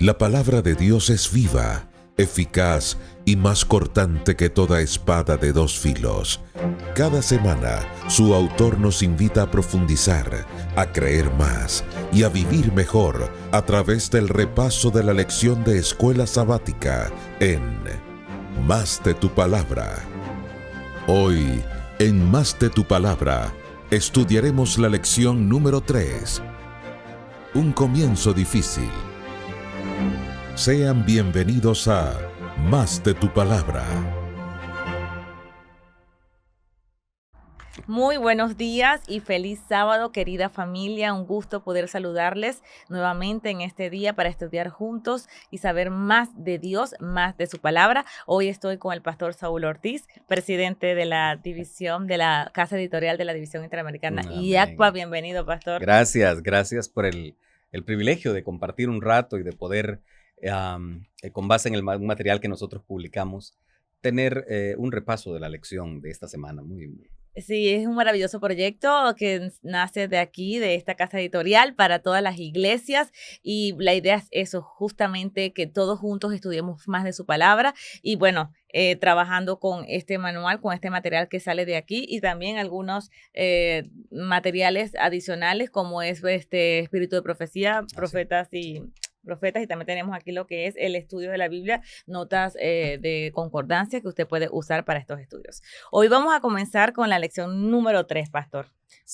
La palabra de Dios es viva, eficaz y más cortante que toda espada de dos filos. Cada semana, su autor nos invita a profundizar, a creer más y a vivir mejor a través del repaso de la lección de escuela sabática en Más de tu Palabra. Hoy, en Más de tu Palabra, estudiaremos la lección número 3. Un comienzo difícil. Sean bienvenidos a Más de tu Palabra. Muy buenos días y feliz sábado, querida familia. Un gusto poder saludarles nuevamente en este día para estudiar juntos y saber más de Dios, más de su palabra. Hoy estoy con el pastor Saúl Ortiz, presidente de la división de la Casa Editorial de la División Interamericana IACPA. Bienvenido, pastor. Gracias por el privilegio de compartir un rato y de poder, con base en el material que nosotros publicamos, tener un repaso de la lección de esta semana. Sí, es un maravilloso proyecto que nace de aquí, de esta casa editorial, para todas las iglesias, y la idea es eso, justamente que todos juntos estudiemos más de su palabra y bueno, trabajando con este manual, con este material que sale de aquí y también algunos materiales adicionales como es este Espíritu de Profecía, profetas y también tenemos aquí lo que es el estudio de la Biblia, notas de concordancia que usted puede usar para estos estudios. Hoy vamos a comenzar con la lección número 3, pastor.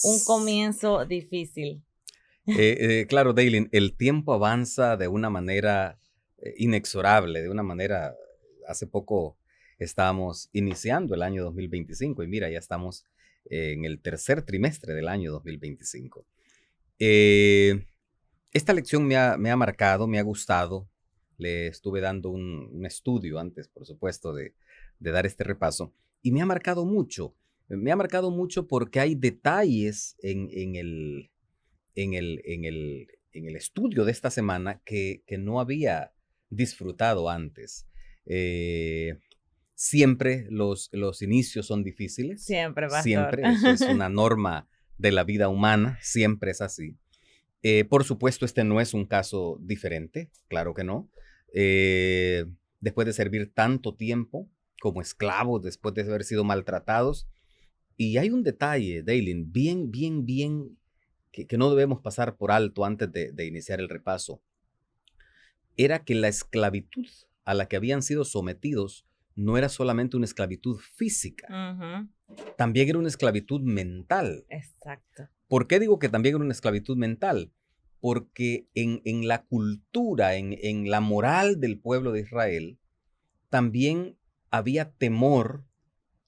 Un comienzo difícil. Claro, Daylin, el tiempo avanza de una manera inexorable, de una manera, hace poco estábamos iniciando el año 2025 y mira, ya estamos en el tercer trimestre del año 2025. Esta lección me ha marcado, me ha gustado. Le estuve dando un estudio antes, por supuesto, de dar este repaso. Y me ha marcado mucho. Me ha marcado mucho porque hay detalles en el estudio de esta semana que no había disfrutado antes. Siempre los inicios son difíciles. Siempre, pastor. Siempre. Eso es una norma de la vida humana. Siempre es así. Por supuesto, este no es un caso diferente, claro que no. Después de servir tanto tiempo como esclavos, después de haber sido maltratados. Y hay un detalle, Daylin, bien, que no debemos pasar por alto antes de iniciar el repaso. Era que la esclavitud a la que habían sido sometidos no era solamente una esclavitud física, también era una esclavitud mental. Exacto. ¿Por qué digo que también era una esclavitud mental? Porque en la cultura, en la moral del pueblo de Israel, también había temor,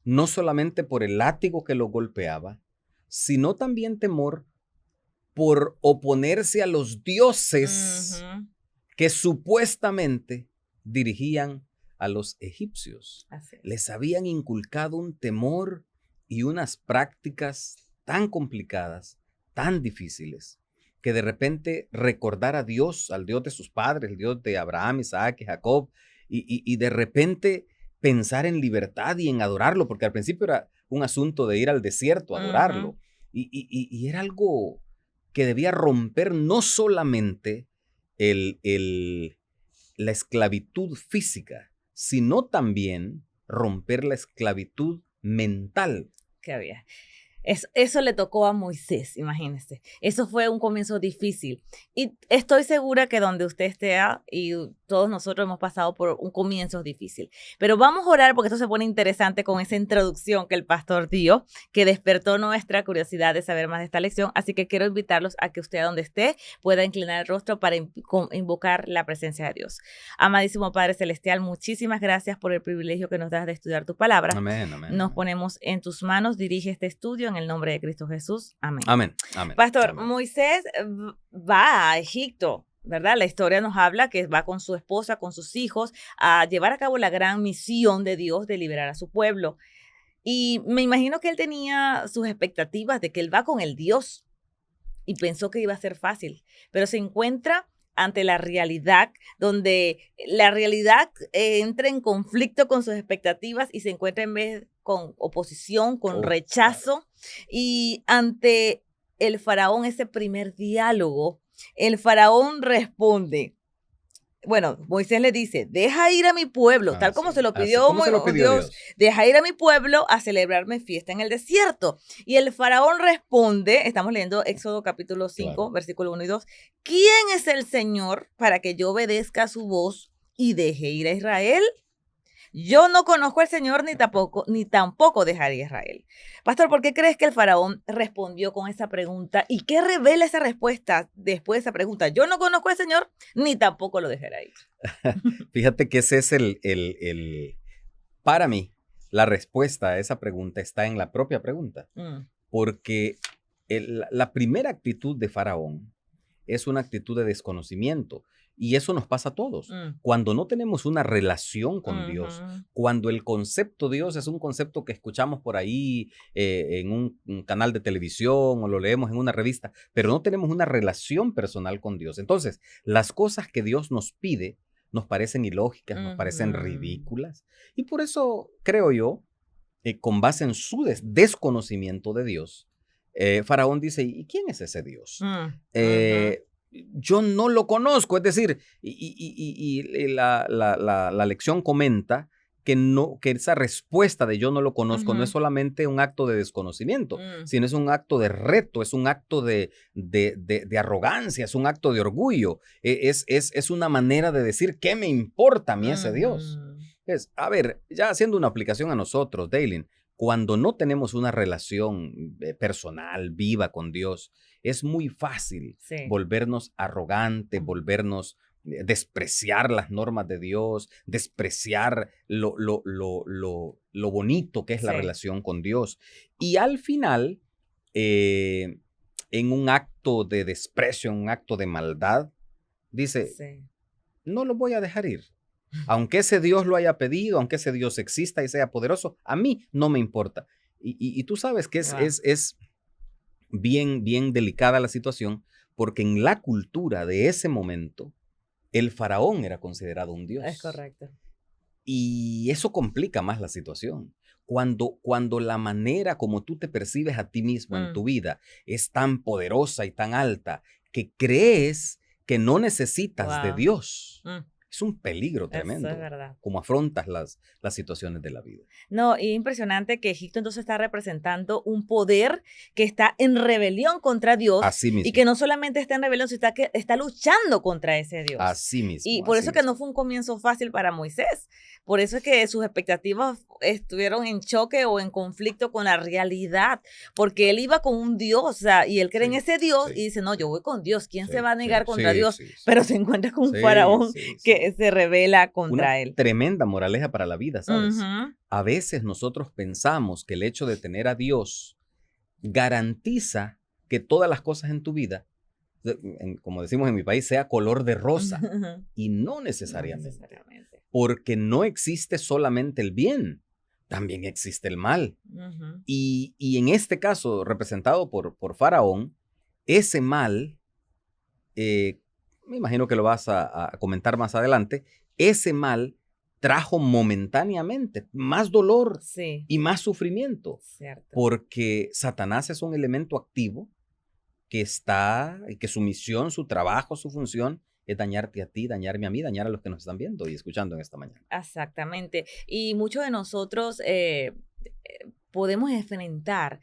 no solamente por el látigo que lo golpeaba, sino también temor por oponerse a los dioses que supuestamente dirigían a los egipcios. Les habían inculcado un temor y unas prácticas tan complicadas, tan difíciles, que de repente recordar a Dios, al Dios de sus padres, el Dios de Abraham, Isaac y Jacob, y de repente pensar en libertad y en adorarlo, porque al principio era un asunto de ir al desierto a adorarlo, y era algo que debía romper no solamente la esclavitud física, sino también romper la esclavitud mental que había. Eso le tocó a Moisés, imagínense. Eso fue un comienzo difícil. Y estoy segura que donde usted esté y todos nosotros hemos pasado por un comienzo difícil. Pero vamos a orar porque esto se pone interesante con esa introducción que el pastor dio, que despertó nuestra curiosidad de saber más de esta lección. Así que quiero invitarlos a que usted, a donde esté, pueda inclinar el rostro para invocar la presencia de Dios. Amadísimo Padre Celestial, muchísimas gracias por el privilegio que nos das de estudiar tu palabra. Amén. Nos ponemos en tus manos. Dirige este estudio en el nombre de Cristo Jesús. Amén. Amén. Pastor, Amén. Moisés va a Egipto, ¿verdad? La historia nos habla que va con su esposa, con sus hijos, a llevar a cabo la gran misión de Dios de liberar a su pueblo. Y me imagino que él tenía sus expectativas de que él va con el Dios y pensó que iba a ser fácil, pero se encuentra ante la realidad, donde la realidad entra en conflicto con sus expectativas y se encuentra en vez con oposición, con rechazo. Y ante el faraón, ese primer diálogo, el faraón responde, Bueno, Moisés le dice, deja ir a mi pueblo, tal como Sí. se lo Así, pidió, ¿cómo se lo pidió Dios, deja ir a mi pueblo a celebrarme fiesta en el desierto. Y el faraón responde, estamos leyendo Éxodo capítulo 5, Claro. versículo 1 y 2, ¿quién es el Señor para que yo obedezca su voz y deje ir a Israel? Yo no conozco al Señor ni tampoco dejaré a Israel. Pastor, ¿por qué crees que el faraón respondió con esa pregunta? ¿Y qué revela esa respuesta después de esa pregunta? Yo no conozco al Señor ni tampoco lo dejaré ir. Fíjate que ese es para mí, la respuesta a esa pregunta está en la propia pregunta. Porque la primera actitud de Faraón es una actitud de desconocimiento. Y eso nos pasa a todos. Cuando no tenemos una relación con Dios, cuando el concepto Dios es un concepto que escuchamos por ahí en un canal de televisión o lo leemos en una revista, pero no tenemos una relación personal con Dios. Entonces, las cosas que Dios nos pide nos parecen ilógicas, nos parecen ridículas. Y por eso creo yo, con base en su desconocimiento de Dios, Faraón dice, ¿y quién es ese Dios? Yo no lo conozco, es decir, la lección comenta que esa respuesta de yo no lo conozco no es solamente un acto de desconocimiento, sino es un acto de reto, es un acto de arrogancia, es un acto de orgullo, es una manera de decir, ¿qué me importa a mí ese Dios? A ver, ya haciendo una aplicación a nosotros, Daylin, cuando no tenemos una relación personal, viva con Dios, es muy fácil volvernos arrogantes, volvernos despreciar las normas de Dios, despreciar lo bonito que es la relación con Dios. Y al final, en un acto de desprecio, en un acto de maldad, dice, no lo voy a dejar ir. Aunque ese Dios lo haya pedido, aunque ese Dios exista y sea poderoso, a mí no me importa. Y tú sabes que es bien delicada la situación, porque en la cultura de ese momento, el faraón era considerado un dios. Es correcto. Y eso complica más la situación. Cuando la manera como tú te percibes a ti mismo en tu vida es tan poderosa y tan alta que crees que no necesitas de Dios. Es un peligro tremendo. Eso es verdad. Cómo afrontas las situaciones de la vida. No, y impresionante que Egipto entonces está representando un poder que está en rebelión contra Dios. Así mismo. Y que no solamente está en rebelión, sino que está luchando contra ese Dios. Así mismo. Y por eso que no fue un comienzo fácil para Moisés. Por eso es que sus expectativas estuvieron en choque o en conflicto con la realidad, porque él iba con un Dios, o sea, y él cree en ese Dios y dice, no, yo voy con Dios, ¿quién se va a negar contra Dios? Pero se encuentra con un faraón que se revela contra él. Tremenda moraleja para la vida, ¿sabes? A veces nosotros pensamos que el hecho de tener a Dios garantiza que todas las cosas en tu vida, como decimos en mi país, sea color de rosa. Y no necesariamente. Porque no existe solamente el bien, también existe el mal. Y en este caso, representado por Faraón, ese mal, me imagino que lo vas a comentar más adelante, ese mal trajo momentáneamente más dolor y más sufrimiento. Porque Satanás es un elemento activo que su misión, su trabajo, su función es dañarte a ti, dañarme a mí, dañar a los que nos están viendo y escuchando en esta mañana. Exactamente. Y muchos de nosotros podemos enfrentar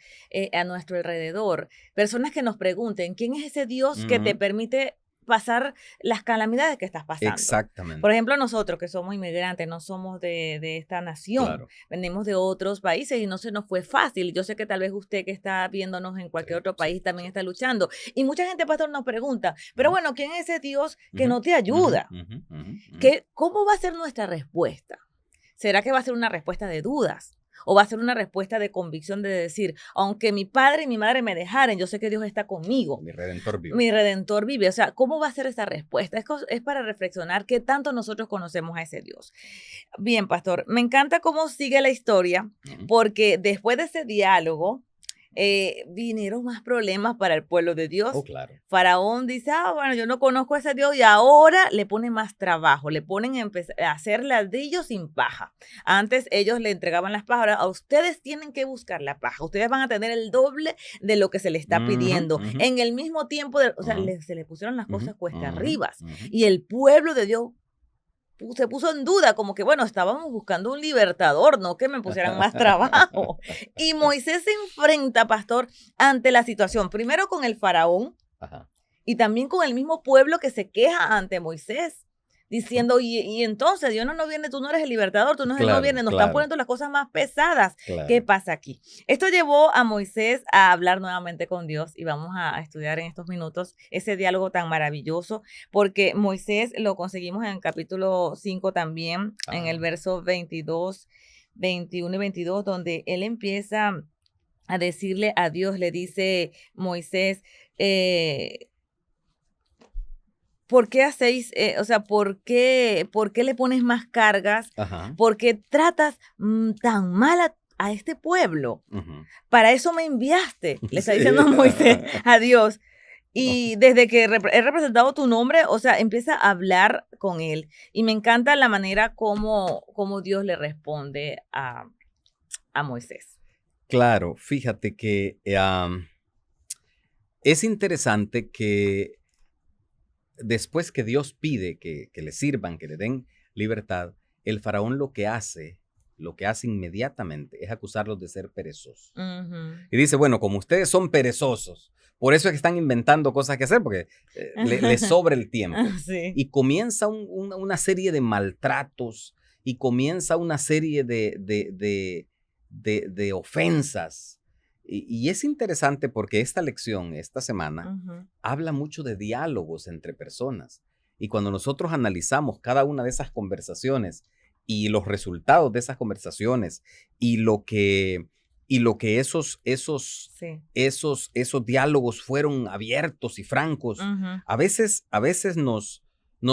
a nuestro alrededor personas que nos pregunten, ¿quién es ese Dios que te permite pasar las calamidades que estás pasando? Exactamente. Por ejemplo, nosotros que somos inmigrantes, no somos de esta nación, venimos de otros países y no se nos fue fácil. Yo sé que tal vez usted que está viéndonos en cualquier otro país también está luchando. Y mucha gente, pastor, nos pregunta, pero bueno, ¿quién es ese Dios que no te ayuda? ¿Cómo va a ser nuestra respuesta? ¿Será que va a ser una respuesta de dudas? ¿O va a ser una respuesta de convicción de decir, aunque mi padre y mi madre me dejaren, yo sé que Dios está conmigo? Mi Redentor vive. Mi Redentor vive. O sea, ¿cómo va a ser esa respuesta? Es para reflexionar qué tanto nosotros conocemos a ese Dios. Bien, pastor, me encanta cómo sigue la historia, porque después de ese diálogo, vinieron más problemas para el pueblo de Dios. Claro. Faraón dice, bueno, yo no conozco a ese Dios y ahora le pone más trabajo, le ponen a hacer ladrillos sin paja. Antes ellos le entregaban las pajas, ahora a ustedes tienen que buscar la paja, ustedes van a tener el doble de lo que se les está pidiendo. En el mismo tiempo, se le pusieron las cosas cuesta arriba y el pueblo de Dios se puso en duda, como que, bueno, estábamos buscando un libertador, no que me pusieran más trabajo. Y Moisés se enfrenta, pastor, ante la situación, primero con el faraón, Ajá. y también con el mismo pueblo que se queja ante Moisés, diciendo, y entonces Dios no viene, tú no eres el libertador, tú no eres el no Claro, viene, nos están claro, poniendo las cosas más pesadas. ¿Qué claro. pasa aquí? Esto llevó a Moisés a hablar nuevamente con Dios y vamos a estudiar en estos minutos ese diálogo tan maravilloso, porque Moisés lo conseguimos en el capítulo 5 también, en el Ah, verso 22, 21 y 22, donde él empieza a decirle a Dios, le dice Moisés, ¿por qué hacéis, o sea, por qué le pones más cargas? ajá. ¿Por qué tratas tan mal a este pueblo? Ujú. Para eso me enviaste, le está Sí. diciendo Moisés a Dios. Y desde que he representado tu nombre, o sea, empieza a hablar con él. Y me encanta la manera como Dios le responde a Moisés. Claro, fíjate que es interesante que después que Dios pide que le sirvan, que le den libertad, el faraón lo que hace inmediatamente es acusarlos de ser perezosos. Ujú. Y dice, bueno, como ustedes son perezosos, por eso es que están inventando cosas que hacer, porque les sobra el tiempo. Sí. Y comienza una serie de maltratos y comienza una serie de ofensas. Y es interesante porque esta lección, esta semana, Ujú. habla mucho de diálogos entre personas. Y cuando nosotros analizamos cada una de esas conversaciones y los resultados de esas conversaciones y lo que Sí. esos diálogos fueron abiertos y francos, Ujú. a veces nos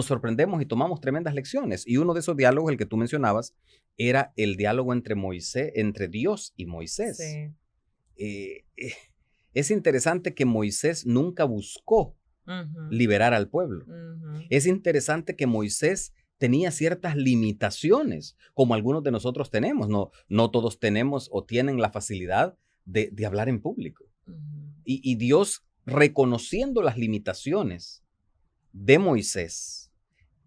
sorprendemos y tomamos tremendas lecciones. Y uno de esos diálogos, el que tú mencionabas, era el diálogo entre Dios y Moisés. Sí. Eh, eh, es interesante que Moisés nunca buscó Ujú. liberar al pueblo. Ujú. Es interesante que Moisés tenía ciertas limitaciones, como algunos de nosotros tenemos. No todos tenemos o tienen la facilidad de hablar en público. Ujú. Y Dios, reconociendo las limitaciones de Moisés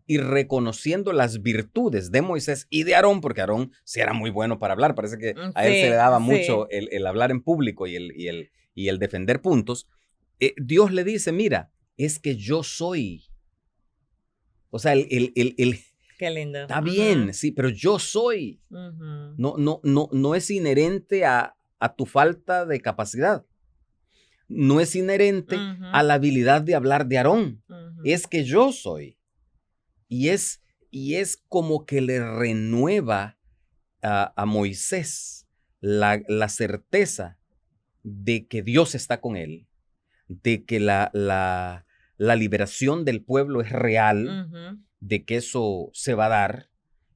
y reconociendo las virtudes de Moisés y de Aarón, porque Aarón sí era muy bueno para hablar, parece que a él se le Sí, daba sí. mucho el hablar en público y el defender puntos. Dios le dice, mira, es que yo soy. O sea, Qué lindo. está Ujú. bien, sí, pero yo soy. Ujú. No es inherente a tu falta de capacidad. No es inherente Ujú. a la habilidad de hablar de Aarón. Ujú. Es que yo soy. Y es como que le renueva a Moisés la certeza de que Dios está con él, de que la liberación del pueblo es real, Ujú. de que eso se va a dar.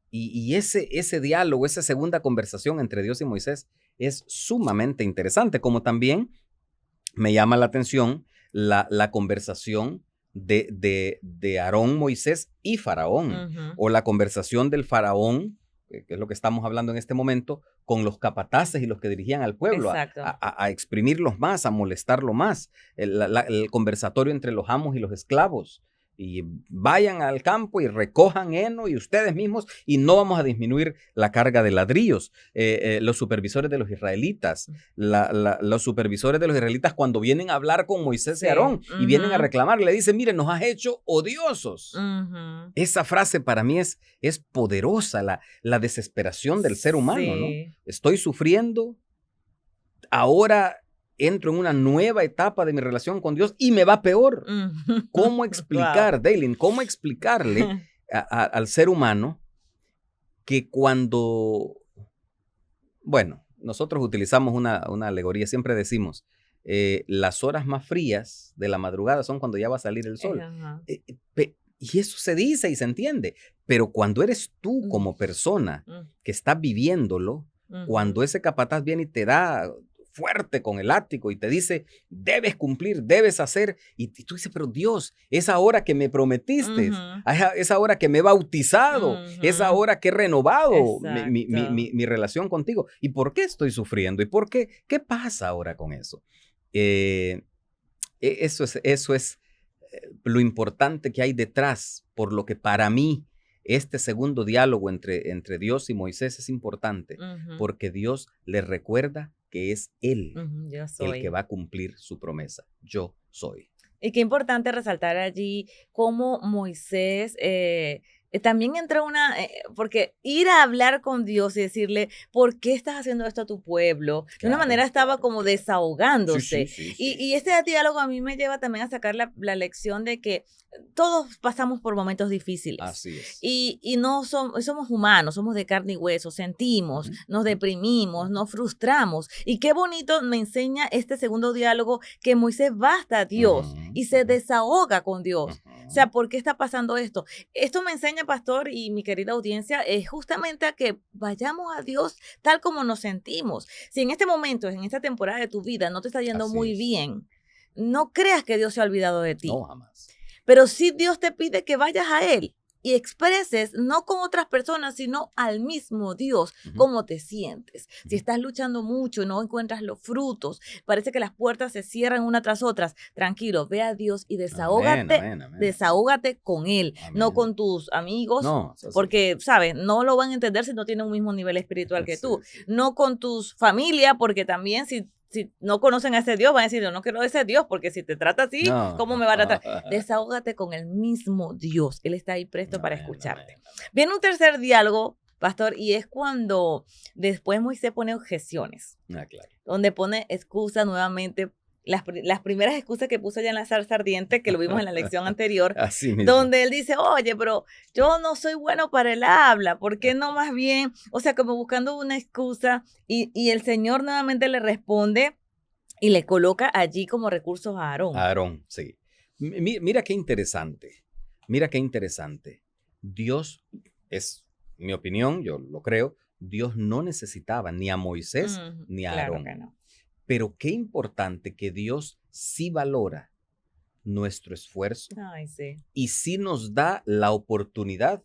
Y ese diálogo, esa segunda conversación entre Dios y Moisés es sumamente interesante, como también me llama la atención la conversación de Aarón, Moisés y Faraón, Ujú. o la conversación del Faraón, que es lo que estamos hablando en este momento, con los capataces y los que dirigían al pueblo, Exacto. a exprimirlos más, a molestarlo más, el conversatorio entre los amos y los esclavos. Y vayan al campo y recojan heno y ustedes mismos, y no vamos a disminuir la carga de ladrillos. Los supervisores de los israelitas, los supervisores de los israelitas, cuando vienen a hablar con Moisés y Sí. Aarón y vienen a Ujú. reclamar, le dicen, miren, nos has hecho odiosos. Ujú. Esa frase para mí es poderosa, la desesperación del ser humano, ¿no? Sí. Estoy sufriendo, ahora entro en una nueva etapa de mi relación con Dios y me va peor. Ujú. ¿Cómo Wow. explicar, Daylin, cómo explicarle al ser humano que cuando, bueno, nosotros utilizamos una alegoría, siempre decimos, las horas más frías de la madrugada son cuando ya va a salir el sol. Ajá. Y eso se dice y se entiende, pero cuando eres tú Mm. como persona Mm. que estás viviéndolo, Ujú. cuando ese capataz viene y te da fuerte con el látigo y te dice, debes cumplir, debes hacer, y tú dices, pero Dios, es ahora que me prometiste, Ujú. es ahora que me he bautizado, es Ujú. ahora que he renovado Exacto. mi relación contigo. ¿Y por qué estoy sufriendo? ¿Y por qué? ¿Qué pasa ahora con eso? Eh, eso es lo importante que hay detrás, por lo que para mí este segundo diálogo entre Dios y Moisés es importante porque Dios le recuerda que es Él Yo el soy. que va a cumplir su promesa. Yo soy. Y qué importante resaltar allí cómo Moisés también entró porque ir a hablar con Dios y decirle, ¿por qué estás haciendo esto a tu pueblo? De una Claro, manera estaba claro, como claro. desahogándose. Sí. Y este diálogo a mí me lleva también a sacar la lección de que todos pasamos por momentos difíciles. Así es. Y no somos humanos, somos de carne y hueso, sentimos, nos deprimimos, nos frustramos. Y qué bonito me enseña este segundo diálogo que Moisés va hasta Dios y se desahoga con Dios. O sea, ¿por qué está pasando esto? Esto me enseña, pastor, y mi querida audiencia, es justamente a que vayamos a Dios tal como nos sentimos. Si en este momento, en esta temporada de tu vida, no te está yendo Así muy es. bien, no creas que Dios se ha olvidado de ti. No, jamás. Pero sí Dios te pide que vayas a Él y expreses, no con otras personas, sino al mismo Dios, cómo te sientes. Si estás luchando mucho y no encuentras los frutos, parece que las puertas se cierran una tras otras, tranquilo, ve a Dios y desahógate, Amén. desahógate con Él, no Amén. con tus amigos, No, eso sí. porque, ¿sabes? No lo van a entender si no tienen un mismo nivel espiritual que tú. Sí. No con tus familia, porque también si no conocen a ese Dios, van a decir, yo no quiero a ese Dios, porque si te trata así, No. ¿cómo me va a tratar? Desahógate con el mismo Dios. Él está ahí presto para escucharte. Amén. Viene un tercer diálogo, pastor, y es cuando después Moisés pone objeciones, Claro. donde pone excusas nuevamente, las primeras excusas que puso ya en la zarza ardiente, que lo vimos en la lección anterior, Así mismo. donde él dice, oye, pero yo no soy bueno para el habla, ¿por qué no más bien? O sea, como buscando una excusa, y el Señor nuevamente le responde y le coloca allí como recursos a Aarón. Aarón, sí. Mira qué interesante. Mira qué interesante. Dios, es mi opinión, yo lo creo, Dios no necesitaba ni a Moisés ni a Aarón. Claro que no. Pero qué importante que Dios sí valora nuestro esfuerzo Ay, sí. y sí nos da la oportunidad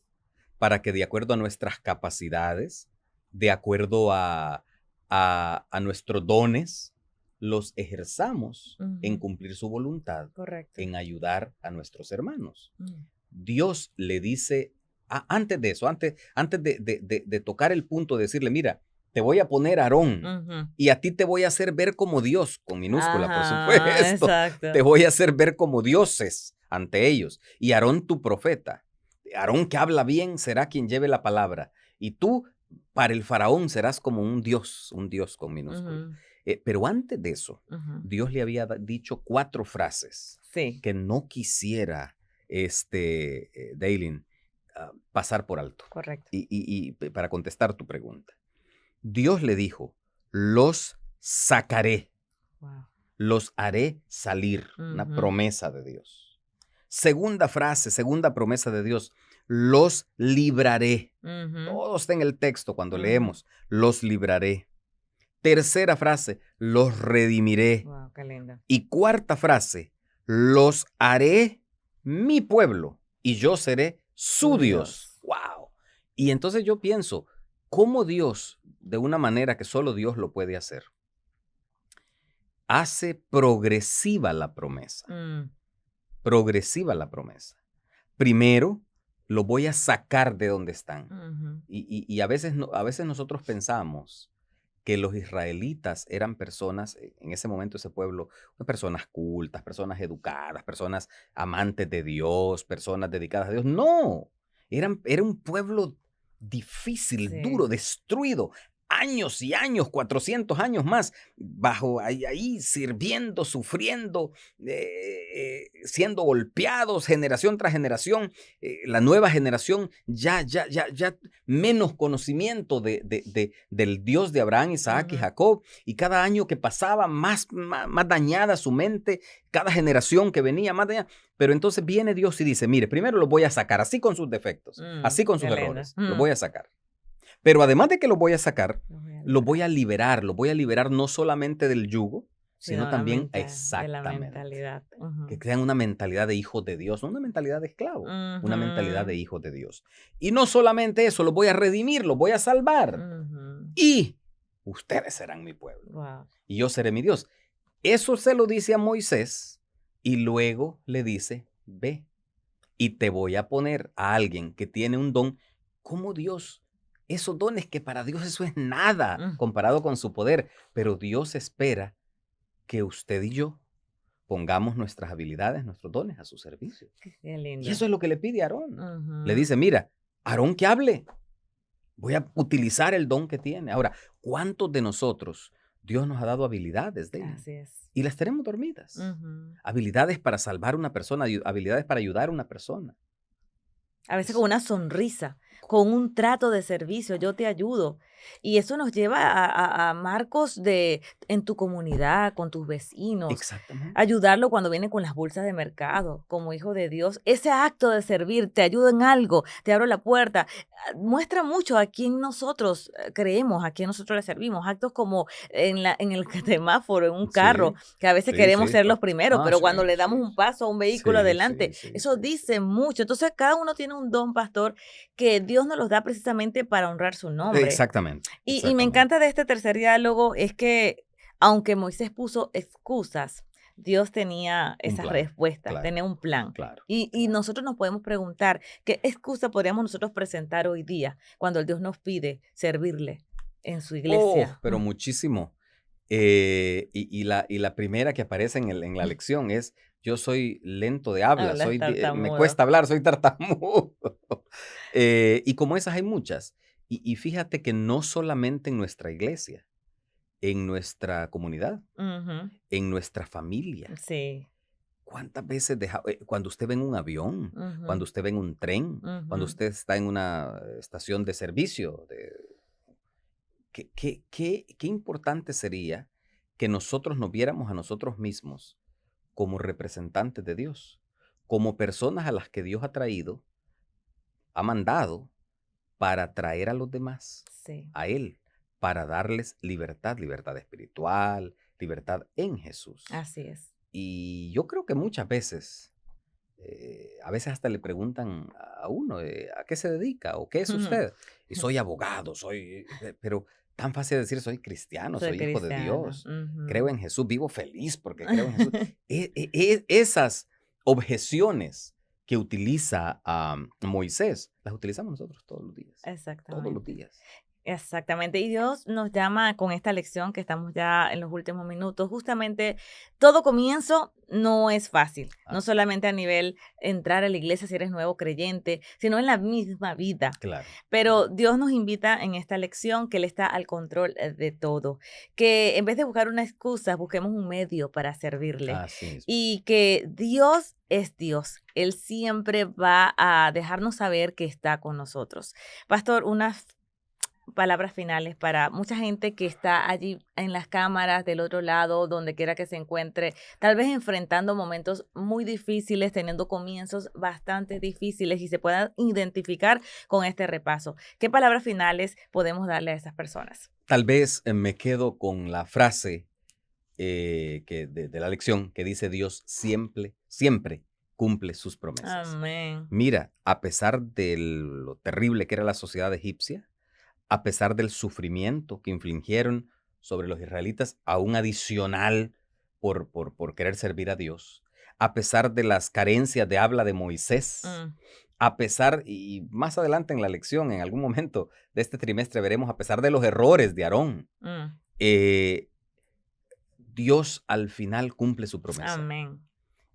para que de acuerdo a nuestras capacidades, de acuerdo a nuestros dones, los ejerzamos en cumplir su voluntad, Correcto. en ayudar a nuestros hermanos. Dios le dice, antes de eso, antes de tocar el punto de decirle, mira, te voy a poner Aarón y a ti te voy a hacer ver como Dios, con minúscula, por supuesto. Exacto. Te voy a hacer ver como dioses ante ellos. Y Aarón tu profeta. Aarón que habla bien será quien lleve la palabra. Y tú para el faraón serás como un dios con minúscula. Pero antes de eso, Dios le había dicho 4 frases que no quisiera Daylin, pasar por alto. Correcto. Y para contestar tu pregunta. Dios le dijo, los sacaré, los haré salir. Una promesa de Dios. Segunda frase, segunda promesa de Dios, los libraré. Todo está en el texto cuando leemos, los libraré. Tercera frase, los redimiré. Wow, qué linda. Y cuarta frase, los haré mi pueblo y yo seré su Dios. Wow. Y entonces yo pienso, ¿cómo Dios, de una manera que solo Dios lo puede hacer, hace progresiva la promesa? Progresiva la promesa. Primero, lo voy a sacar de donde están. Y a veces nosotros pensamos que los israelitas eran personas, en ese momento ese pueblo, personas cultas, personas educadas, personas amantes de Dios, personas dedicadas a Dios. No, era un pueblo difícil, duro, destruido. Años y años, 400 años más, bajo ahí sirviendo, sufriendo, siendo golpeados generación tras generación. La nueva generación ya menos conocimiento del Dios de Abraham, Isaac y Jacob. Y cada año que pasaba, más dañada su mente, cada generación que venía más dañada. Pero entonces viene Dios y dice, mire, primero lo voy a sacar, así con sus defectos, así con sus errores, lo voy a sacar. Pero además de que lo voy a sacar, lo voy a liberar no solamente del yugo, sino también exactamente. Mentalidad. Que crean una mentalidad de hijos de Dios, no una mentalidad de esclavo, una mentalidad de hijos de Dios. Y no solamente eso, lo voy a redimir, lo voy a salvar. Y ustedes serán mi pueblo. Wow. Y yo seré mi Dios. Eso se lo dice a Moisés y luego le dice, ve. y te voy a poner a alguien que tiene un don como Dios. Esos dones que para Dios eso es nada Mm, comparado con su poder, pero Dios espera que usted y yo pongamos nuestras habilidades, nuestros dones a su servicio. qué Y lindo. eso es lo que le pide a Aarón. Le Ujú. dice, mira, Aarón que hable, voy a utilizar el don que tiene. Ahora, ¿cuántos de nosotros Dios nos ha dado habilidades de él? Así es. Y las tenemos dormidas. Ujú. Habilidades para salvar a una persona, habilidades para ayudar a una persona. A veces Es- con una sonrisa, con un trato de servicio, yo te ayudo. Y eso nos lleva a marcos de en tu comunidad, con tus vecinos, Exactamente. ayudarlo cuando viene con las bolsas de mercado, como hijo de Dios. Ese acto de servir, te ayudo en algo, te abro la puerta, muestra mucho a quién nosotros creemos, a quién nosotros le servimos. Actos como en el semáforo, en un carro, Sí, que a veces sí, queremos sí. ser los primeros, Ah, pero sí, cuando le damos sí. un paso a un vehículo Sí, adelante, sí, sí, eso sí, sí. dice mucho. Entonces, cada uno tiene un don, pastor, que Dios nos los da precisamente para honrar su nombre. Exactamente, Y me exactamente. encanta de este tercer diálogo es que, aunque Moisés puso excusas, Dios tenía Un esas plan, respuestas, claro, tenía un plan. claro, Y claro. nosotros nos podemos preguntar, ¿qué excusa podríamos nosotros presentar hoy día cuando el Dios nos pide servirle en su Oh, iglesia? pero muchísimo. Y la primera que aparece en la lección es, yo soy lento de habla, Hablas me tartamudo. cuesta hablar, soy tartamudo. Y como esas hay muchas. Y fíjate que no solamente en nuestra iglesia, en nuestra comunidad, Ujú, en nuestra familia. sí. ¿Cuántas veces cuando usted ve en un avión, Ujú, cuando usted ve en un tren, cuando ujú. usted está en una estación de servicio, qué importante sería que nosotros nos viéramos a nosotros mismos como representantes de Dios, como personas a las que Dios ha traído, ha mandado para traer a los demás Sí. a Él, para darles libertad, libertad espiritual, libertad en Jesús. Así es. Y yo creo que muchas veces, a veces hasta le preguntan a uno, ¿a qué se dedica o qué es usted? Y soy abogado, pero tan fácil decir, soy cristiano, Soy soy hijo de cristiana. Dios, creo Ujú. en Jesús, vivo feliz porque creo en Jesús. Esas objeciones que utiliza Moisés, las utilizamos nosotros todos los Exactamente. días. Exactamente. Y Dios nos llama con esta lección que estamos ya en los últimos minutos. Justamente todo comienzo no es fácil, no Ah, solamente a nivel entrar a la iglesia si eres nuevo creyente, sino en la misma vida. claro, Pero claro. Dios nos invita en esta lección que Él está al control de todo, que en vez de buscar una excusa, busquemos un medio para servirle Así mismo. y que Dios es Dios. Él siempre va a dejarnos saber que está con nosotros. Pastor, unas palabras finales para mucha gente que está allí en las cámaras del otro lado, donde quiera que se encuentre, tal vez enfrentando momentos muy difíciles, teniendo comienzos bastante difíciles y se puedan identificar con este repaso. ¿Qué palabras finales podemos darle a esas personas? Tal vez me quedo con la frase de la lección que dice Dios siempre, siempre cumple sus promesas. Amén. Mira, a pesar de lo terrible que era la sociedad egipcia, a pesar del sufrimiento que infligieron sobre los israelitas, aún adicional por querer servir a Dios, a pesar de las carencias de habla de Moisés, Mm, a pesar, y más adelante en la lección, en algún momento de este trimestre veremos, a pesar de los errores de Aarón, mm. eh, Dios al final cumple su promesa. Amén.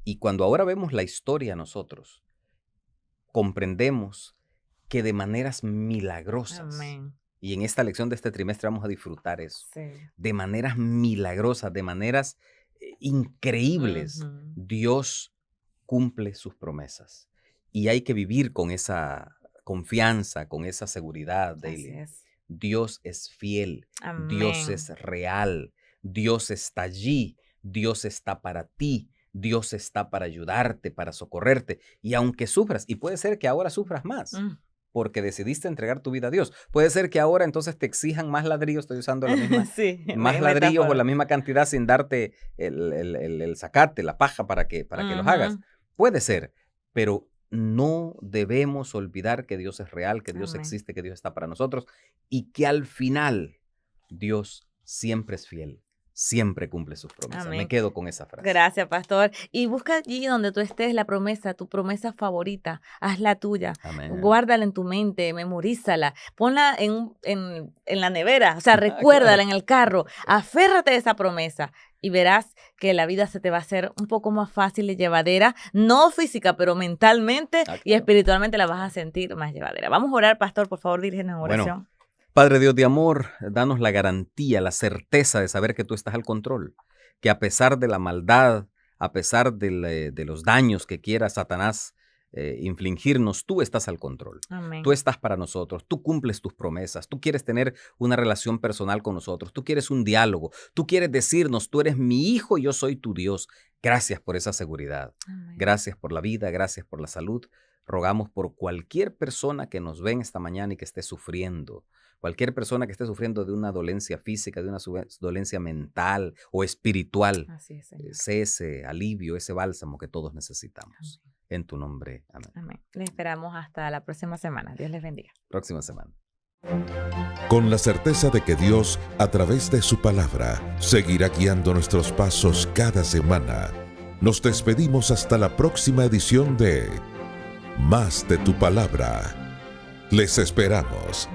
Y cuando ahora vemos la historia nosotros, comprendemos que de maneras milagrosas, Amén. y en esta lección de este trimestre vamos a disfrutar eso, Sí. de maneras milagrosas, de maneras increíbles, Ujú. Dios cumple sus promesas. Y hay que vivir con esa confianza, con esa seguridad, Así Daily. es. Dios es fiel, Dios Amén. es real, Dios está allí, Dios está para ti, Dios está para ayudarte, para socorrerte. Y aunque sufras, y puede ser que ahora sufras más, Mm. porque decidiste entregar tu vida a Dios. Puede ser que ahora entonces te exijan más ladrillos, estoy usando la misma, Sí, más ladrillos o metáfora. la misma cantidad sin darte el zacate, la paja para que los hagas. Ujú. Puede ser, pero no debemos olvidar que Dios es real, que Dios Amén. existe, que Dios está para nosotros y que al final Dios siempre es fiel, siempre cumple sus promesas. Amén. Me quedo con esa frase. Gracias, pastor. Y busca allí donde tú estés la promesa, tu promesa favorita. Hazla tuya. Amén. Guárdala en tu mente, memorízala. Ponla en la nevera, o sea, recuérdala en el carro. Aférrate a esa promesa y verás que la vida se te va a hacer un poco más fácil y llevadera, no física, pero mentalmente y espiritualmente la vas a sentir más llevadera. Vamos a orar, pastor, por favor, dirígenos en oración. Bueno, Padre Dios de amor, danos la garantía, la certeza de saber que tú estás al control, que a pesar de la maldad, a pesar de los daños que quiera Satanás infligirnos, tú estás al control. Amén. Tú estás para nosotros, tú cumples tus promesas, tú quieres tener una relación personal con nosotros, tú quieres un diálogo, tú quieres decirnos, tú eres mi hijo y yo soy tu Dios. Gracias por esa seguridad. Amén. Gracias por la vida, gracias por la salud. Rogamos por cualquier persona que nos ven esta mañana y que esté sufriendo. Cualquier persona que esté sufriendo de una dolencia física, de una dolencia mental o espiritual, Así es, Señor. sé ese alivio, ese bálsamo que todos necesitamos. Amén. En tu nombre, amén. Amén. Les esperamos hasta la próxima semana. Dios les bendiga. Próxima semana. Con la certeza de que Dios, a través de su palabra, seguirá guiando nuestros pasos cada semana, nos despedimos hasta la próxima edición de Más de tu Palabra. Les esperamos.